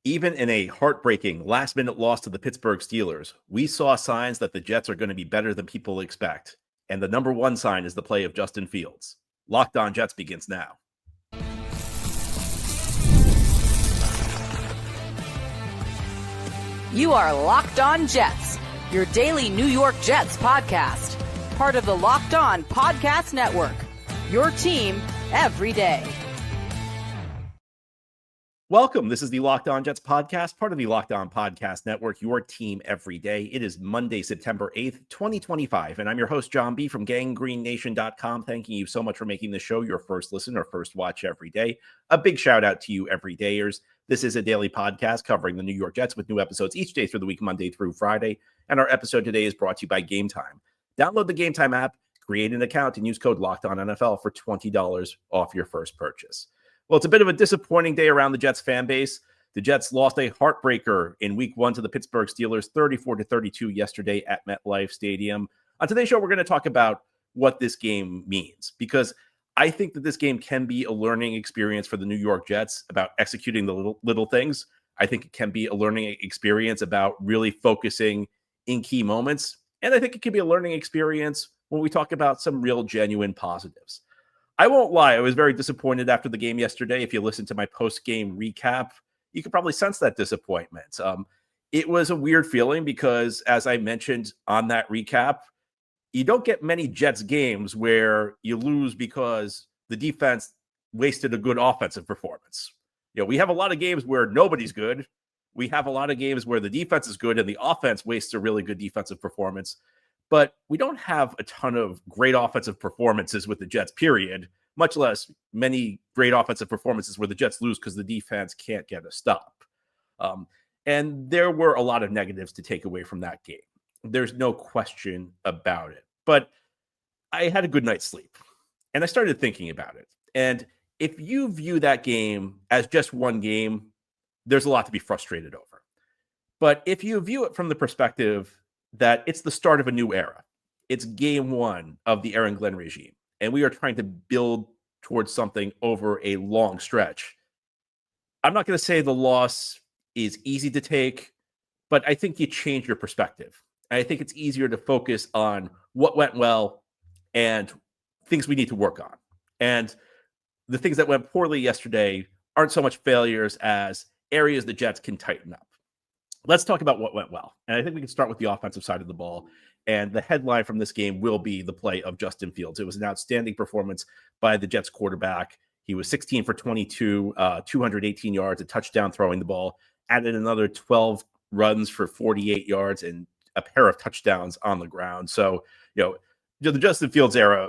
Even in a heartbreaking last-minute loss to the Pittsburgh Steelers, we saw signs that the Jets are going to be better than people expect. And the number one sign is the play of Justin Fields. Locked On Jets begins now. You are Locked On Jets, your daily New York Jets podcast. Part of the Locked On Podcast Network, your team every day. Welcome. This is the Locked On Jets podcast, part of the Locked On Podcast Network, your team every day. It is Monday, September 8th, 2025, and I'm your host, John B. from GangGreenNation.com, thanking you so much for making the show your first listen or first watch every day. A big shout out to you everydayers. This is a daily podcast covering the New York Jets with new episodes each day through the week, Monday through Friday, and our episode today is brought to you by Game Time. Download the Game Time app, create an account, and use code LOCKEDONNFL for $20 off your first purchase. Well, it's a bit of a disappointing day around the Jets fan base. The Jets lost a heartbreaker in week one to the Pittsburgh Steelers, 34-32 yesterday at MetLife Stadium. On today's show, we're going to talk about what this game means, because I think that this game can be a learning experience for the New York Jets about executing the little things. I think it can be a learning experience about really focusing in key moments. And I think it can be a learning experience when we talk about some real genuine positives. I won't lie, I was very disappointed after the game yesterday. If you listen to my post-game recap, you could probably sense that disappointment. It was a weird feeling because, as I mentioned on that recap, you don't get many Jets games where you lose because the defense wasted a good offensive performance. You know, we have a lot of games where nobody's good. We have a lot of games where the defense is good and the offense wastes a really good defensive performance. But we don't have a ton of great offensive performances with the Jets, period, much less many great offensive performances where the Jets lose because the defense can't get a stop. And there were a lot of negatives to take away from that game. There's no question about it. But I had a good night's sleep, and I started thinking about it. And if you view that game as just one game, there's a lot to be frustrated over. But if you view it from the perspective that it's the start of a new era. It's game one of the Aaron Glenn regime, and we are trying to build towards something over a long stretch. I'm not going to say the loss is easy to take, but I think you change your perspective. And I think it's easier to focus on what went well and things we need to work on. And the things that went poorly yesterday aren't so much failures as areas the Jets can tighten up. Let's talk about what went well. And I think we can start with the offensive side of the ball. And the headline from this game will be the play of Justin Fields. It was an outstanding performance by the Jets quarterback. He was 16 for 22, 218 yards, a touchdown throwing the ball, added another 12 runs for 48 yards and a pair of touchdowns on the ground. So, the Justin Fields era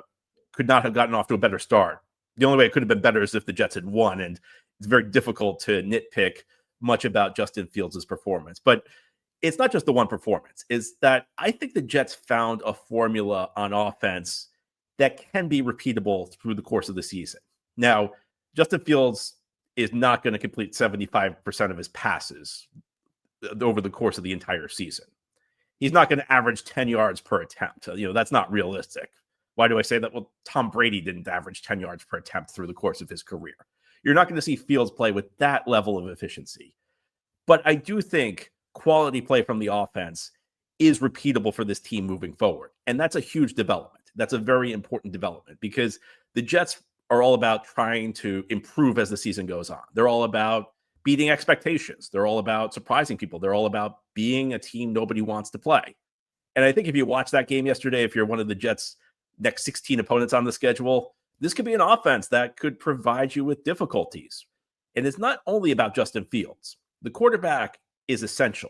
could not have gotten off to a better start. The only way it could have been better is if the Jets had won. And it's very difficult to nitpick much about Justin Fields' performance. But it's not just the one performance. Is that I think the Jets found a formula on offense that can be repeatable through the course of the season. Now, Justin Fields is not going to complete 75% of his passes over the course of the entire season. He's not going to average 10 yards per attempt. That's not realistic. Why do I say that? Well, Tom Brady didn't average 10 yards per attempt through the course of his career. You're not going to see Fields play with that level of efficiency. But I do think quality play from the offense is repeatable for this team moving forward. And that's a huge development. That's a very important development because the Jets are all about trying to improve as the season goes on. They're all about beating expectations. They're all about surprising people. They're all about being a team nobody wants to play. And I think if you watch that game yesterday, if you're one of the Jets' next 16 opponents on the schedule, this could be an offense that could provide you with difficulties. And it's not only about Justin Fields. The quarterback is essential.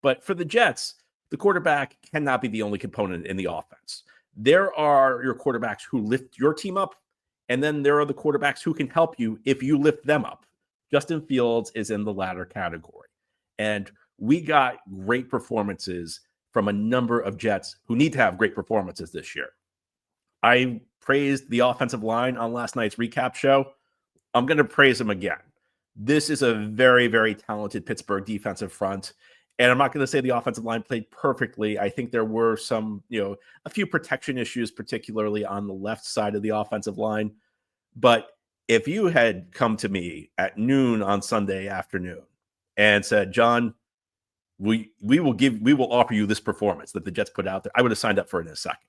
But for the Jets, the quarterback cannot be the only component in the offense. There are your quarterbacks who lift your team up, and then there are the quarterbacks who can help you if you lift them up. Justin Fields is in the latter category. And we got great performances from a number of Jets who need to have great performances this year. I praised the offensive line on last night's recap show. I'm going to praise them again. This is a very, very talented Pittsburgh defensive front. And I'm not going to say the offensive line played perfectly. I think there were some, a few protection issues, particularly on the left side of the offensive line. But if you had come to me at noon on Sunday afternoon and said, John, we will offer you this performance that the Jets put out there, I would have signed up for it in a second.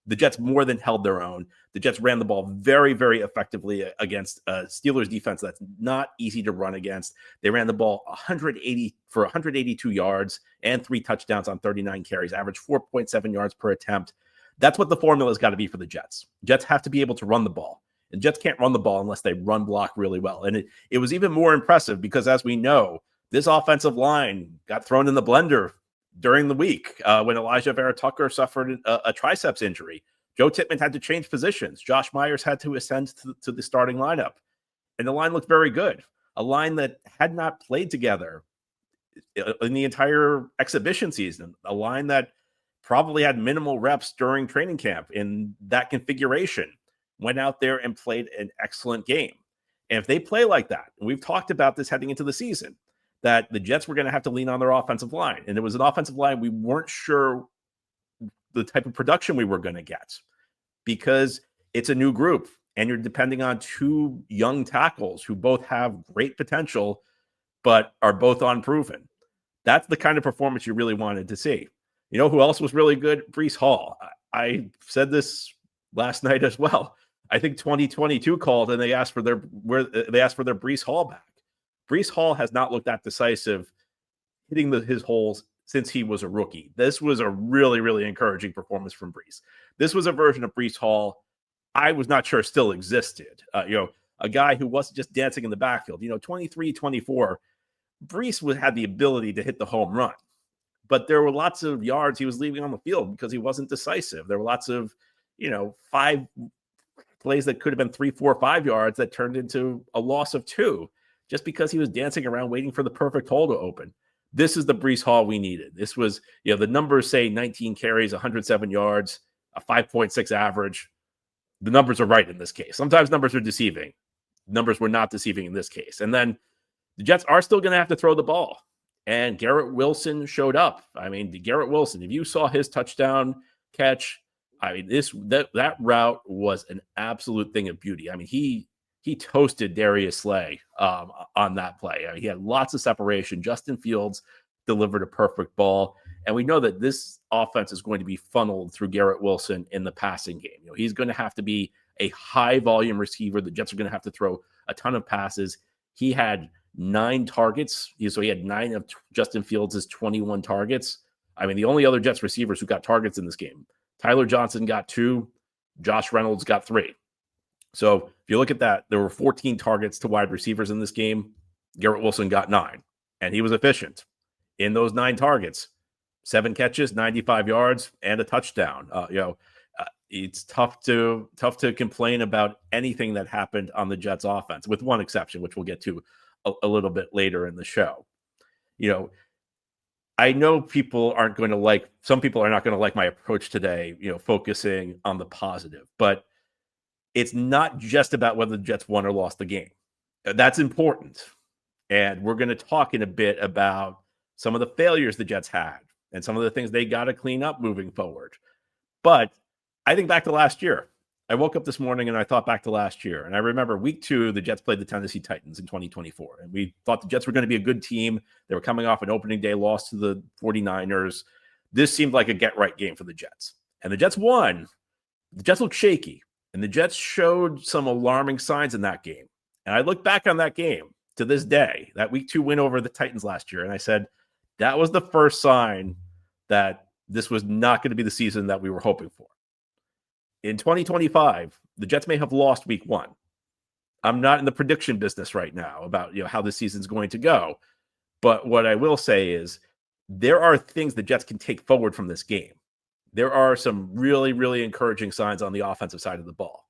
The Jets more than held their own. The Jets ran the ball very, very effectively against Steelers defense that's not easy to run against. They ran the ball 182 yards and 3 touchdowns on 39 carries, average 4.7 yards per attempt. That's what the formula has got to be for the Jets. Jets have to be able to run the ball. And Jets can't run the ball unless they run block really well. And it was even more impressive because, as we know, this offensive line got thrown in the blender during the week when Elijah Vera Tucker suffered a triceps injury. Joe Tippmann had to change positions. Josh Myers had to ascend to the starting lineup. And the line looked very good. A line that had not played together in the entire exhibition season. A line that probably had minimal reps during training camp in that configuration. Went out there and played an excellent game. And if they play like that, and we've talked about this heading into the season, that the Jets were going to have to lean on their offensive line. And it was an offensive line we weren't sure the type of production we were going to get because it's a new group and you're depending on 2 young tackles who both have great potential but are both unproven. That's the kind of performance you really wanted to see. You know who else was really good? Breece Hall. I said this last night as well. I think 2022 called and they asked for their Breece Hall back. Breece Hall has not looked that decisive hitting his holes since he was a rookie. This was a really, really encouraging performance from Breece. This was a version of Breece Hall I was not sure still existed. A guy who wasn't just dancing in the backfield. 23, 24, Breece had the ability to hit the home run. But there were lots of yards he was leaving on the field because he wasn't decisive. There were lots of, 5 plays that could have been 3, 4, 5 yards that turned into a loss of 2 just because he was dancing around waiting for the perfect hole to open. This is the Breece Hall we needed. This was, the numbers say 19 carries, 107 yards, a 5.6 average. The numbers are right in this case. Sometimes numbers are deceiving. Numbers were not deceiving in this case. And then the Jets are still going to have to throw the ball. And Garrett Wilson showed up. I mean, Garrett Wilson, if you saw his touchdown catch, I mean, that route was an absolute thing of beauty. I mean, he toasted Darius Slay on that play. I mean, he had lots of separation. Justin Fields delivered a perfect ball. And we know that this offense is going to be funneled through Garrett Wilson in the passing game. He's going to have to be a high volume receiver. The Jets are going to have to throw a ton of passes. He had 9 targets. So he had 9 of Justin Fields' 21 targets. I mean, the only other Jets receivers who got targets in this game, Tyler Johnson got 2, Josh Reynolds got 3. So if you look at that, there were 14 targets to wide receivers in this game. Garrett Wilson got 9, and he was efficient in those 9 targets. 7 catches, 95 yards, and a touchdown. It's tough to complain about anything that happened on the Jets offense, with one exception, which we'll get to a little bit later in the show. I know some people are not going to like my approach today, focusing on the positive, but it's not just about whether the Jets won or lost the game. That's important. And we're going to talk in a bit about some of the failures the Jets had and some of the things they got to clean up moving forward. But I think back to last year. I woke up this morning and I thought back to last year. And I remember week 2, the Jets played the Tennessee Titans in 2024. And we thought the Jets were going to be a good team. They were coming off an opening day loss to the 49ers. This seemed like a get-right game for the Jets. And the Jets won. The Jets looked shaky. And the Jets showed some alarming signs in that game. And I look back on that game to this day, that week 2 win over the Titans last year. And I said, that was the first sign that this was not going to be the season that we were hoping for. In 2025, the Jets may have lost week 1. I'm not in the prediction business right now about how this season's going to go. But what I will say is there are things the Jets can take forward from this game. There are some really, really encouraging signs on the offensive side of the ball.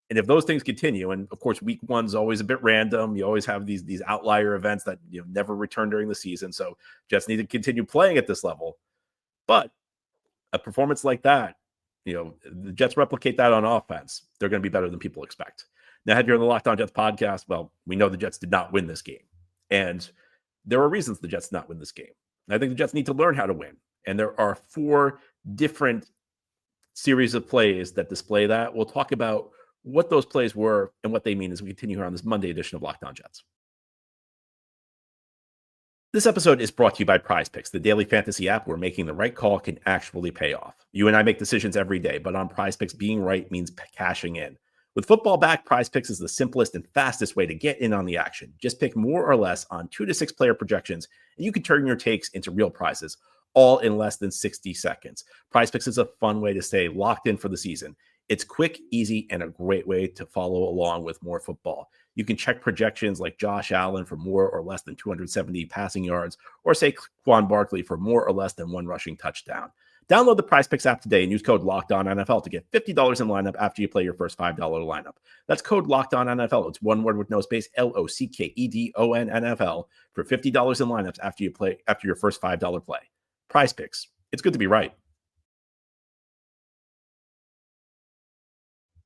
And if those things continue, and of course, week 1 is always a bit random. You always have these outlier events that never return during the season. So Jets need to continue playing at this level. But a performance like that, the Jets replicate that on offense, they're going to be better than people expect. Now, here on the Locked On Jets podcast, well, we know the Jets did not win this game. And there are reasons the Jets did not win this game. And I think the Jets need to learn how to win. And there are 4 different series of plays that display that. We'll talk about what those plays were and what they mean as we continue here on this Monday edition of Locked On Jets. This episode is brought to you by Prize Picks, the daily fantasy app where making the right call can actually pay off. You and I make decisions every day, but on Prize Picks, being right means cashing in. With football back, Prize Picks is the simplest and fastest way to get in on the action. Just pick more or less on 2 to 6 player projections, and you can turn your takes into real prizes, all in less than 60 seconds. Prize Picks is a fun way to stay locked in for the season. It's quick, easy, and a great way to follow along with more football. You can check projections like Josh Allen for more or less than 270 passing yards, or say Quan Barkley for more or less than 1 rushing touchdown. Download the Prize Picks app today and use code LOCKEDONNFL to get $50 in lineup after you play your first $5 lineup. That's code LOCKEDONNFL. It's one word with no space, LOCKEDONNFL for $50 in lineups after your first $5 play. Prize Picks. It's good to be right.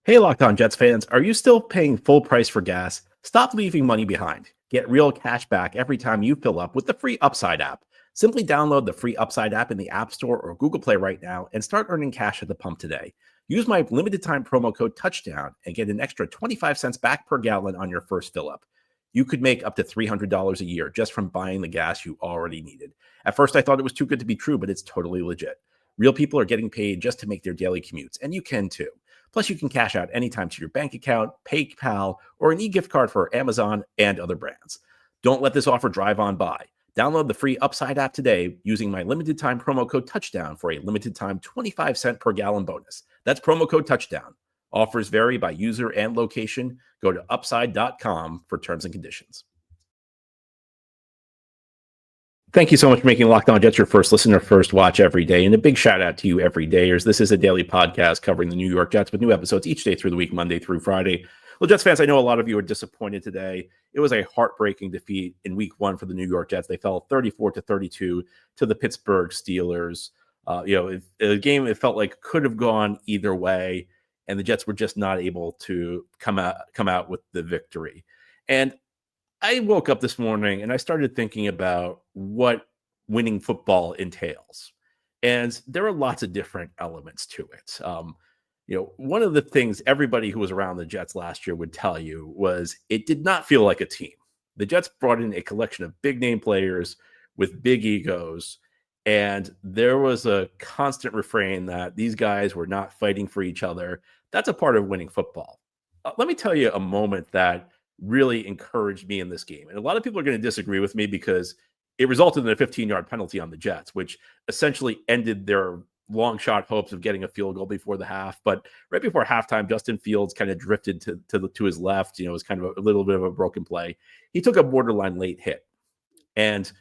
Hey, Locked On Jets fans, are you still paying full price for gas? Stop leaving money behind. Get real cash back every time you fill up with the free Upside app. Simply download the free Upside app in the App Store or Google Play right now and start earning cash at the pump today. Use my limited time promo code TOUCHDOWN and get an extra 25 cents back per gallon on your first fill up. You could make up to $300 a year just from buying the gas you already needed. At first, I thought it was too good to be true, but it's totally legit. Real people are getting paid just to make their daily commutes, and you can too. Plus, you can cash out anytime to your bank account, PayPal, or an e-gift card for Amazon and other brands. Don't let this offer drive on by. Download the free Upside app today using my limited time promo code TOUCHDOWN for a limited time 25 cent per gallon bonus. That's promo code TOUCHDOWN. Offers vary by user and location. Go to upside.com for terms and conditions. Thank you so much for making Locked On Jets your first listen or first watch every day. And a big shout out to you everydayers. This is a daily podcast covering the New York Jets with new episodes each day through the week, Monday through Friday. Well, Jets fans, I know a lot of you are disappointed today. It was a heartbreaking defeat in week 1 for the New York Jets. They fell 34-32 to the Pittsburgh Steelers. A game it felt like could have gone either way, and the Jets were just not able to come out with the victory. And I woke up this morning and I started thinking about what winning football entails. And there are lots of different elements to it. One of the things everybody who was around the Jets last year would tell you was it did not feel like a team. The Jets brought in a collection of big name players with big egos. And there was a constant refrain that these guys were not fighting for each other. That's a part of winning football. Let me tell you a moment that really encouraged me in this game. And a lot of people are going to disagree with me because it resulted in a 15-yard penalty on the Jets, which essentially ended their long shot hopes of getting a field goal before the half. But right before halftime, Justin Fields kind of drifted to his left. It was kind of a little bit of a broken play. He took a borderline late hit. And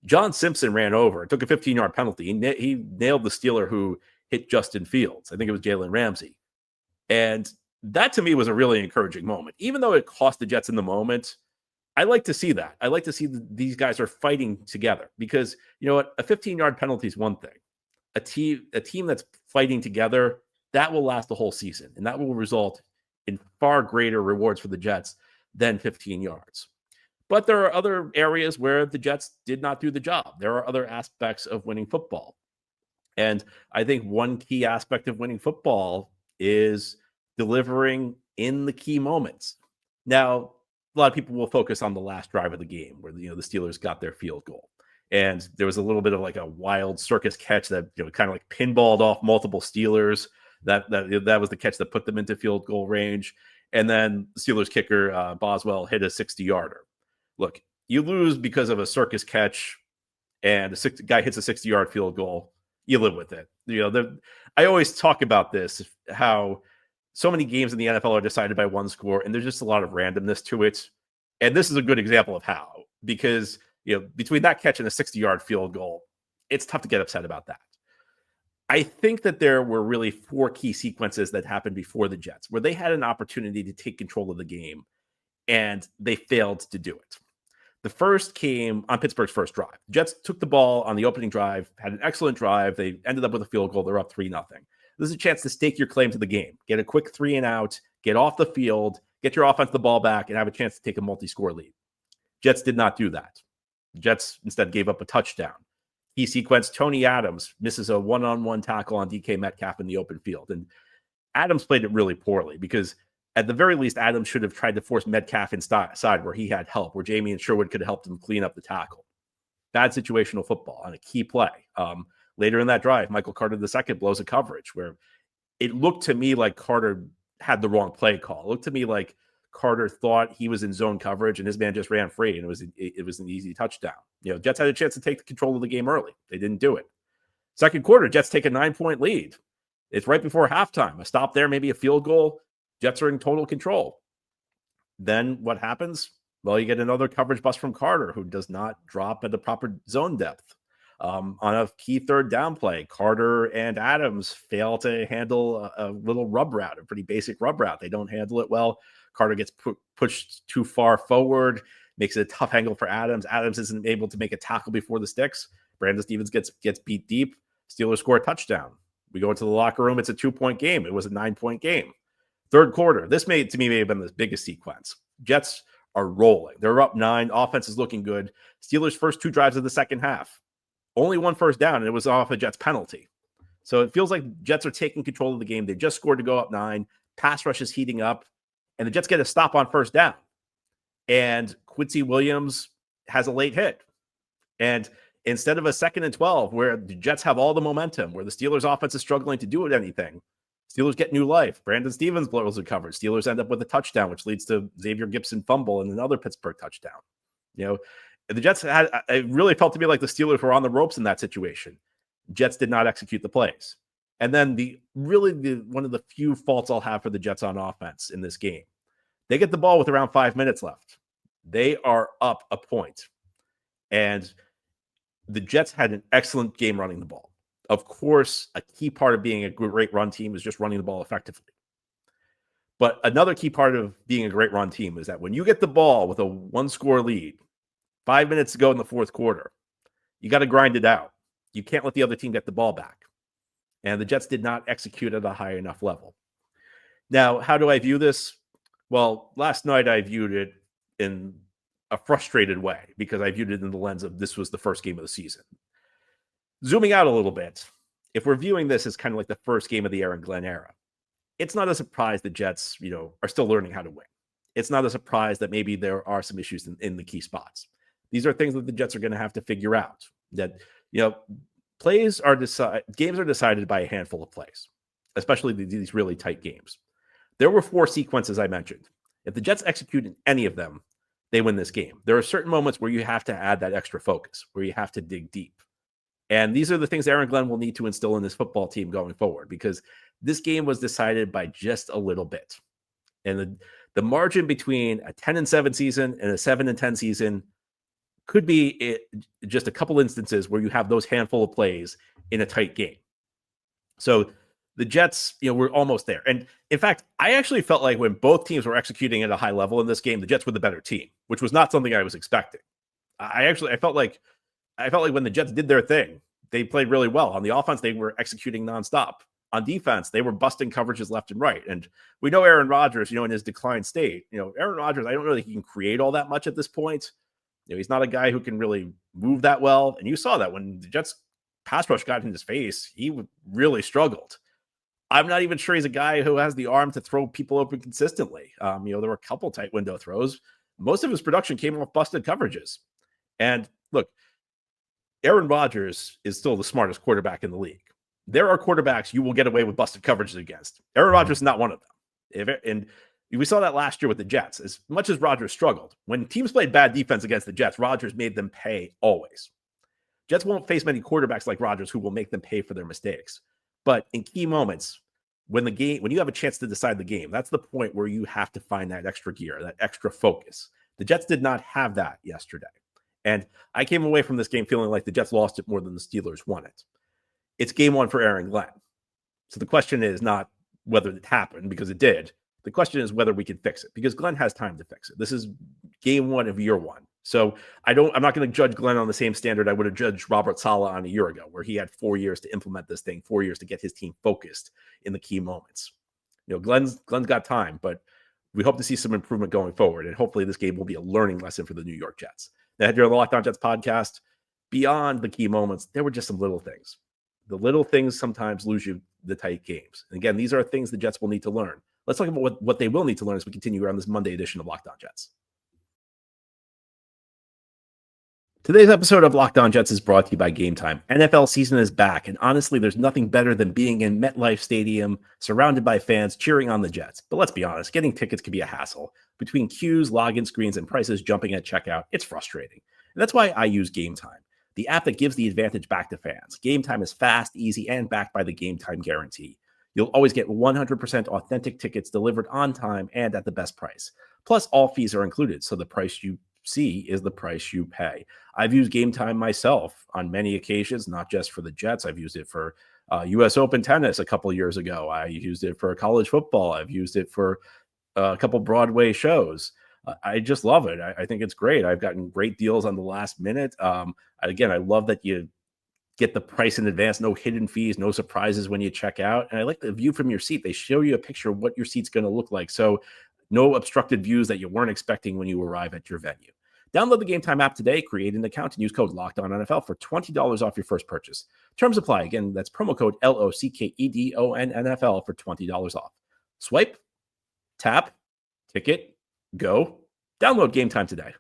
John Simpson ran over. It took a 15-yard penalty. He nailed the Steeler who hit Justin Fields. I think it was Jalen Ramsey. And that to me was a really encouraging moment. Even though it cost the Jets in the moment, I like to see that. I like to see these guys are fighting together because you know what? A 15-yard penalty is one thing. A team that's fighting together, that will last the whole season. And that will result in far greater rewards for the Jets than 15 yards. But there are other areas where the Jets did not do the job. There are other aspects of winning football. And I think one key aspect of winning football is delivering in the key moments. Now, a lot of people will focus on the last drive of the game where the Steelers got their field goal. And there was a little bit of like a wild circus catch that kind of like pinballed off multiple Steelers. That was the catch that put them into field goal range. And then the Steelers kicker Boswell hit a 60-yarder. Look, you lose because of a circus catch and a guy hits a 60-yard field goal. You live with it. I always talk about this, how so many games in the NFL are decided by one score, and there's just a lot of randomness to it. And this is a good example of how, because between that catch and a 60-yard field goal, it's tough to get upset about that. I think that there were really 4 key sequences that happened before the Jets where they had an opportunity to take control of the game, and they failed to do it. The first came on Pittsburgh's first drive. The Jets took the ball on the opening drive, had an excellent drive. They ended up with a field goal. They're up 3-0. This is a chance to stake your claim to the game, get a quick 3 and out, get off the field, get your offense the ball back, and have a chance to take a multi-score lead. Jets did not do that. The Jets instead gave up a touchdown. He sequenced Tony Adams, misses a one-on-one tackle on DK Metcalf in the open field. And Adams played it really poorly because at the very least, Adams should have tried to force Metcalf inside where he had help, where Jamie and Sherwood could have helped him clean up the tackle. bad situational football on a key play. Later in that drive, Michael Carter II blows a coverage where it looked to me like Carter had the wrong play call. It looked to me like Carter thought he was in zone coverage and his man just ran free, and it was an easy touchdown. Jets had a chance to take the control of the game early. They didn't do it. Second quarter, Jets take a 9-point lead. It's right before halftime. A stop there, maybe a field goal. Jets are in total control. Then what happens? Well, you get another coverage bust from Carter, who does not drop at the proper zone depth. On a key third down play, Carter and Adams fail to handle a little rub route, a pretty basic rub route. They don't handle it well. Carter gets pushed too far forward, makes it a tough angle for Adams. Adams isn't able to make a tackle before the sticks. Brandon Stevens gets beat deep. Steelers score a touchdown. We go into the locker room. It's a 2-point game. It was a 9-point game. Third quarter. This may have been the biggest sequence. Jets are rolling. They're up 9. Offense is looking good. Steelers' first 2 drives of the second half. Only 1 first down, and it was off a Jets penalty. So it feels like Jets are taking control of the game. They just scored to go up 9. Pass rush is heating up, and the Jets get a stop on first down. And Quincy Williams has a late hit. And instead of a 2nd and 12, where the Jets have all the momentum, where the Steelers' offense is struggling to do anything, Steelers get new life. Brandon Stevens blows a coverage. Steelers end up with a touchdown, which leads to Xavier Gipson fumble and another Pittsburgh touchdown. The Jets it really felt to me like the Steelers were on the ropes in that situation. Jets did not execute the plays. And then one of the few faults I'll have for the Jets on offense in this game. They get the ball with around 5 minutes left. They are up a point. And the Jets had an excellent game running the ball. Of course, a key part of being a great run team is just running the ball effectively. But another key part of being a great run team is that when you get the ball with a 1-score lead, 5 minutes to go in the fourth quarter, you got to grind it out. You can't let the other team get the ball back. And the Jets did not execute at a high enough level. Now, how do I view this? Well, last night I viewed it in a frustrated way because I viewed it in the lens of this was the first game of the season. Zooming out a little bit, if we're viewing this as kind of like the first game of the Aaron Glenn era, it's not a surprise the Jets, are still learning how to win. It's not a surprise that maybe there are some issues in the key spots. These are things that the Jets are going to have to figure out. That, games are decided by a handful of plays, especially these really tight games. There were 4 sequences I mentioned. If the Jets execute in any of them, they win this game. There are certain moments where you have to add that extra focus, where you have to dig deep. And these are the things Aaron Glenn will need to instill in this football team going forward, because this game was decided by just a little bit. And the margin between a 10-7 season and a 7-10 season could be just a couple instances where you have those handful of plays in a tight game. So the Jets, were almost there. And in fact, I actually felt like when both teams were executing at a high level in this game, the Jets were the better team, which was not something I was expecting. I felt like when the Jets did their thing, they played really well. On the offense, they were executing nonstop. On defense, they were busting coverages left and right. And we know Aaron Rodgers, in his declined state, Aaron Rodgers, I don't know that he can create all that much at this point. He's not a guy who can really move that well. And you saw that when the Jets pass rush got in his face, he really struggled. I'm not even sure he's a guy who has the arm to throw people open consistently. There were a couple tight window throws. Most of his production came off busted coverages. And look, Aaron Rodgers is still the smartest quarterback in the league. There are quarterbacks you will get away with busted coverages against. Aaron Rodgers is not one of them. And we saw that last year with the Jets. As much as Rodgers struggled, when teams played bad defense against the Jets, Rodgers made them pay always. Jets won't face many quarterbacks like Rodgers who will make them pay for their mistakes. But in key moments, when you have a chance to decide the game, that's the point where you have to find that extra gear, that extra focus. The Jets did not have that yesterday. And I came away from this game feeling like the Jets lost it more than the Steelers won it. It's game 1 for Aaron Glenn. So the question is not whether it happened, because it did. The question is whether we can fix it, because Glenn has time to fix it. This is game 1 of year 1. So I'm not going to judge Glenn on the same standard I would have judged Robert Saleh on a year ago, where he had 4 years to implement this thing, 4 years to get his team focused in the key moments. Glenn's got time, but we hope to see some improvement going forward. And hopefully this game will be a learning lesson for the New York Jets. Now, here on the Locked On Jets podcast, beyond the key moments, there were just some little things. The little things sometimes lose you the tight games. And again, these are things the Jets will need to learn. Let's talk about what they will need to learn as we continue around this Monday edition of Locked On Jets. Today's episode of Locked On Jets is brought to you by Game Time. NFL season is back, and honestly, there's nothing better than being in MetLife Stadium, surrounded by fans cheering on the Jets. But let's be honest, getting tickets can be a hassle. Between queues, login screens, and prices jumping at checkout, it's frustrating. And that's why I use Game Time, the app that gives the advantage back to fans. Game Time is fast, easy, and backed by the Game Time guarantee. You'll always get 100% authentic tickets delivered on time and at the best price. Plus, all fees are included, so the price you see is the price you pay. I've used Game Time myself on many occasions, not just for the Jets. I've used it for U.S. Open tennis a couple of years ago. I used it for college football. I've used it for a couple Broadway shows. I just love it. I think it's great. I've gotten great deals on the last minute. Again, I love that you get the price in advance, no hidden fees, no surprises when you check out. And I like the view from your seat. They show you a picture of what your seat's going to look like. So no obstructed views that you weren't expecting when you arrive at your venue. Download the Game Time app today, create an account, and use code LOCKEDONNFL for $20 off your first purchase. Terms apply. Again, that's promo code LOCKEDONNFL for $20 off. Swipe, tap, ticket, go. Download Game Time today.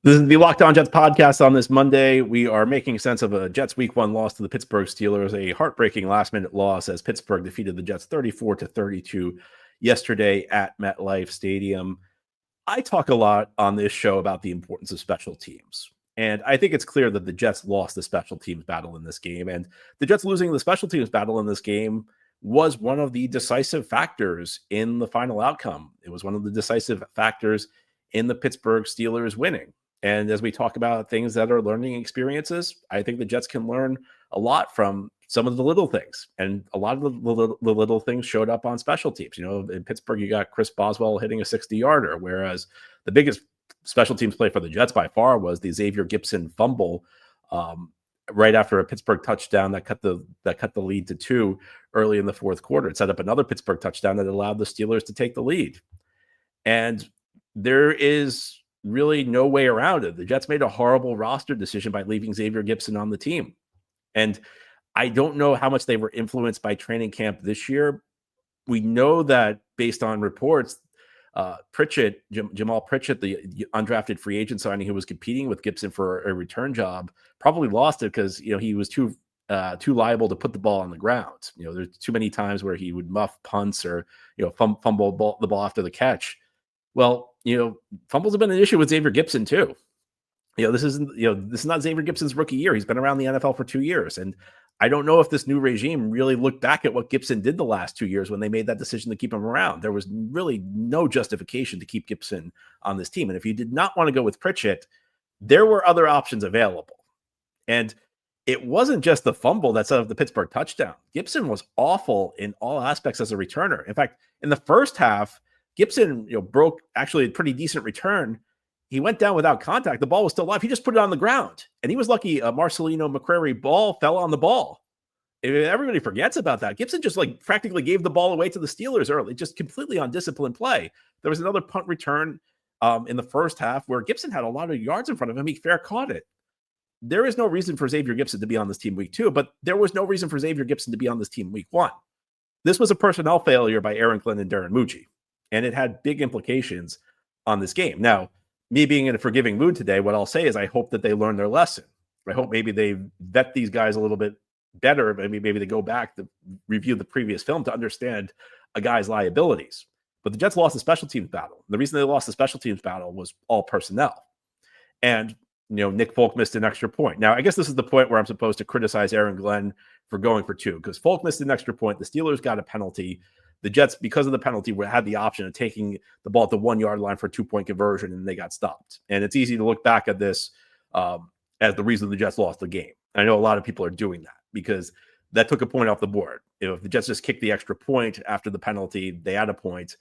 This is the Locked On Jets podcast. On this Monday, we are making sense of a Jets Week 1 loss to the Pittsburgh Steelers, a heartbreaking last-minute loss as Pittsburgh defeated the Jets 34-32 yesterday at MetLife Stadium. I talk a lot on this show about the importance of special teams, and I think it's clear that the Jets lost the special teams battle in this game, and the Jets losing the special teams battle in this game was one of the decisive factors in the final outcome. It was one of the decisive factors in the Pittsburgh Steelers winning. And as we talk about things that are learning experiences, I think the Jets can learn a lot from some of the little things. And a lot of the little things showed up on special teams. You know, in Pittsburgh, you got Chris Boswell hitting a 60-yarder, whereas the biggest special teams play for the Jets by far was the Xavier Gipson fumble right after a Pittsburgh touchdown that cut the lead to 2 early in the fourth quarter. It set up another Pittsburgh touchdown that allowed the Steelers to take the lead. And there is really no way around it. The Jets made a horrible roster decision by leaving Xavier Gipson on the team. And I don't know how much they were influenced by training camp this year. We know that based on reports, Pritchett, Jamal Pritchett, the undrafted free agent signing who was competing with Gipson for a return job, probably lost it because, you know, he was too liable to put the ball on the ground. You know, there's too many times where he would muff punts or, you know, fumble the ball after the catch. Well, you know, fumbles have been an issue with Xavier Gipson too. You know, this is not Xavier Gipson's rookie year. He's been around the NFL for 2 years. And I don't know if this new regime really looked back at what Gipson did the last 2 years when they made that decision to keep him around. There was really no justification to keep Gipson on this team. And if you did not want to go with Pritchett, there were other options available. And it wasn't just the fumble that set up the Pittsburgh touchdown. Gipson was awful in all aspects as a returner. In fact, in the first half, Gipson, you know, broke actually a pretty decent return. He went down without contact. The ball was still live. He just put it on the ground. And he was lucky a Marcelino McCrary ball fell on the ball. Everybody forgets about that. Gipson just like practically gave the ball away to the Steelers early, just completely undisciplined play. There was another punt return in the first half where Gipson had a lot of yards in front of him. He fair caught it. There is no reason for Xavier Gipson to be on this team week 2, but there was no reason for Xavier Gipson to be on this team week 1. This was a personnel failure by Aaron Glenn and Darren Mucci. And it had big implications on this game. Now, me being in a forgiving mood today, what I'll say is I hope that they learn their lesson. I hope maybe they vet these guys a little bit better. Maybe they go back to review the previous film to understand a guy's liabilities. But the Jets lost the special teams battle. The reason they lost the special teams battle was all personnel. And, you know, Nick Folk missed an extra point. Now, I guess this is the point where I'm supposed to criticize Aaron Glenn for going for 2 because Folk missed an extra point. The Steelers got a penalty. The Jets, because of the penalty, had the option of taking the ball at the 1 yard line for a 2-point conversion, and they got stopped. And it's easy to look back at this as the reason the Jets lost the game. I know a lot of people are doing that because that took a point off the board. You know, if the Jets just kicked the extra point after the penalty, they had a point.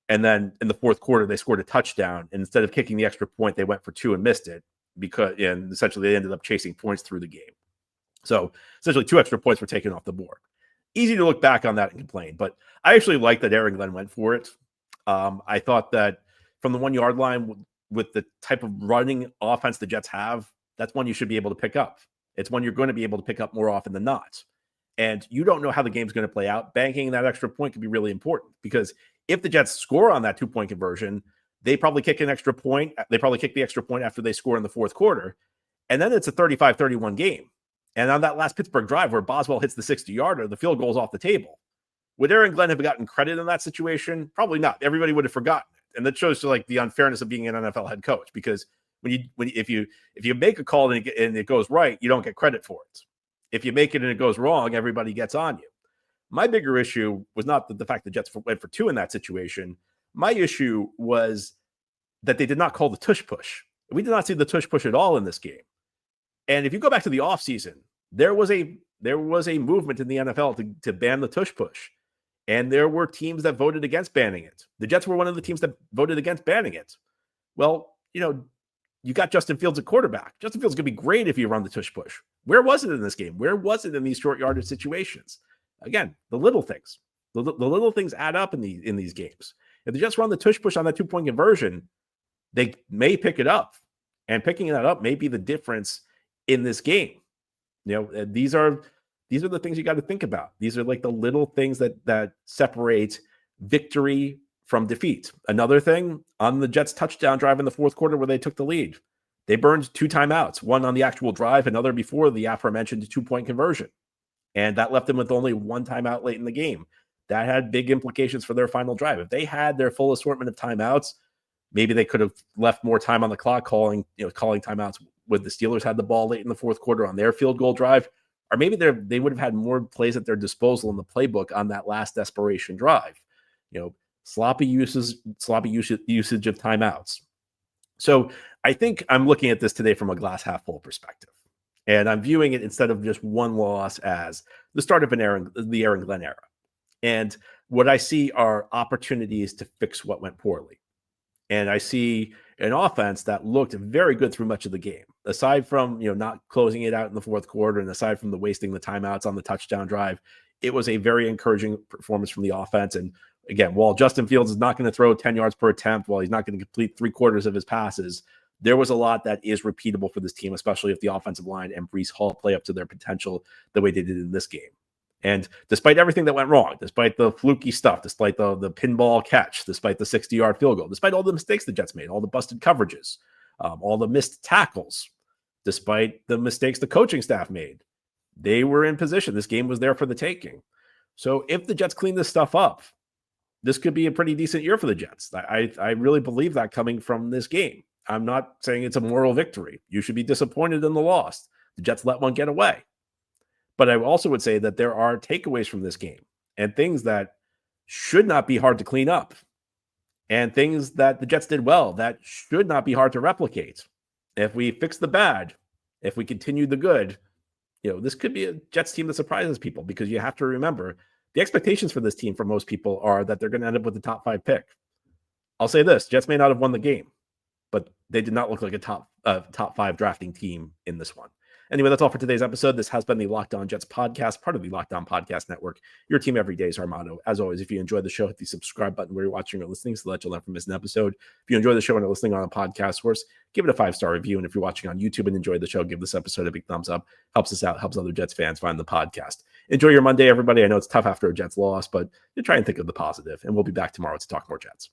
And then in the fourth quarter, they scored a touchdown. And instead of kicking the extra point, they went for 2 and missed it and essentially they ended up chasing points through the game. So essentially 2 extra points were taken off the board. Easy to look back on that and complain, but I actually like that Aaron Glenn went for it. I thought that from the 1 yard line with the type of running offense the Jets have, that's one you should be able to pick up. It's one you're going to be able to pick up more often than not. And you don't know how the game's going to play out. Banking that extra point could be really important because if the Jets score on that 2-point conversion, they probably kick an extra point. They probably kick the extra point after they score in the fourth quarter. And then it's a 35-31 game. And on that last Pittsburgh drive where Boswell hits the 60-yarder, the field goal is off the table. Would Aaron Glenn have gotten credit in that situation? Probably not. Everybody would have forgotten it. And that shows like the unfairness of being an NFL head coach, because if you make a call and it goes right, you don't get credit for it. If you make it and it goes wrong, everybody gets on you. My bigger issue was not the fact the Jets went for two in that situation. My issue was that they did not call the tush push. We did not see the tush push at all in this game. And if you go back to the offseason, there was a movement in the NFL to ban the tush push. And there were teams that voted against banning it. The Jets were one of the teams that voted against banning it. Well, you got Justin Fields at quarterback. Justin Fields is going to be great if you run the tush push. Where was it in this game? Where was it in these short yardage situations? Again, the little things. The little things add up in these games. If they just run the tush push on that 2-point conversion, they may pick it up. And picking that up may be the difference in this game. These are the things you got to think about. These are like the little things that separate victory from defeat. Another thing, on the Jets touchdown drive in the fourth quarter where they took the lead, they burned 2 timeouts, one on the actual drive, another before the aforementioned 2-point conversion. And that left them with only 1 timeout late in the game. That had big implications for their final drive. If they had their full assortment of timeouts, maybe they could have left more time on the clock calling timeouts when the Steelers had the ball late in the fourth quarter on their field goal drive. Or maybe they would have had more plays at their disposal in the playbook on that last desperation drive. Sloppy usage of timeouts. So I think I'm looking at this today from a glass half full perspective. And I'm viewing it, instead of just one loss, as the start of the Aaron Glenn era. And what I see are opportunities to fix what went poorly. And I see an offense that looked very good through much of the game, aside from not closing it out in the fourth quarter, and aside from the wasting the timeouts on the touchdown drive. It was a very encouraging performance from the offense. And again, while Justin Fields is not going to throw 10 yards per attempt, while he's not going to complete 3/4 of his passes, there was a lot that is repeatable for this team, especially if the offensive line and Breece Hall play up to their potential the way they did in this game. And despite everything that went wrong, despite the fluky stuff, despite the pinball catch, despite the 60-yard field goal, despite all the mistakes the Jets made, all the busted coverages, all the missed tackles, despite the mistakes the coaching staff made, they were in position. This game was there for the taking. So if the Jets clean this stuff up, this could be a pretty decent year for the Jets. I really believe that coming from this game. I'm not saying it's a moral victory. You should be disappointed in the loss. The Jets let one get away. But I also would say that there are takeaways from this game and things that should not be hard to clean up, and things that the Jets did well that should not be hard to replicate. If we fix the bad, if we continue the good, this could be a Jets team that surprises people, because you have to remember the expectations for this team for most people are that they're going to end up with the top 5 pick. I'll say this: Jets may not have won the game, but they did not look like a top 5 drafting team in this one. Anyway, that's all for today's episode. This has been the Locked On Jets podcast, part of the Locked On Podcast Network. Your team every day is our motto. As always, if you enjoyed the show, hit the subscribe button where you're watching or listening so that you'll never miss an episode. If you enjoy the show and are listening on a podcast source, give it a 5-star review. And if you're watching on YouTube and enjoy the show, give this episode a big thumbs up. Helps us out, helps other Jets fans find the podcast. Enjoy your Monday, everybody. I know it's tough after a Jets loss, but you try and think of the positive. And we'll be back tomorrow to talk more Jets.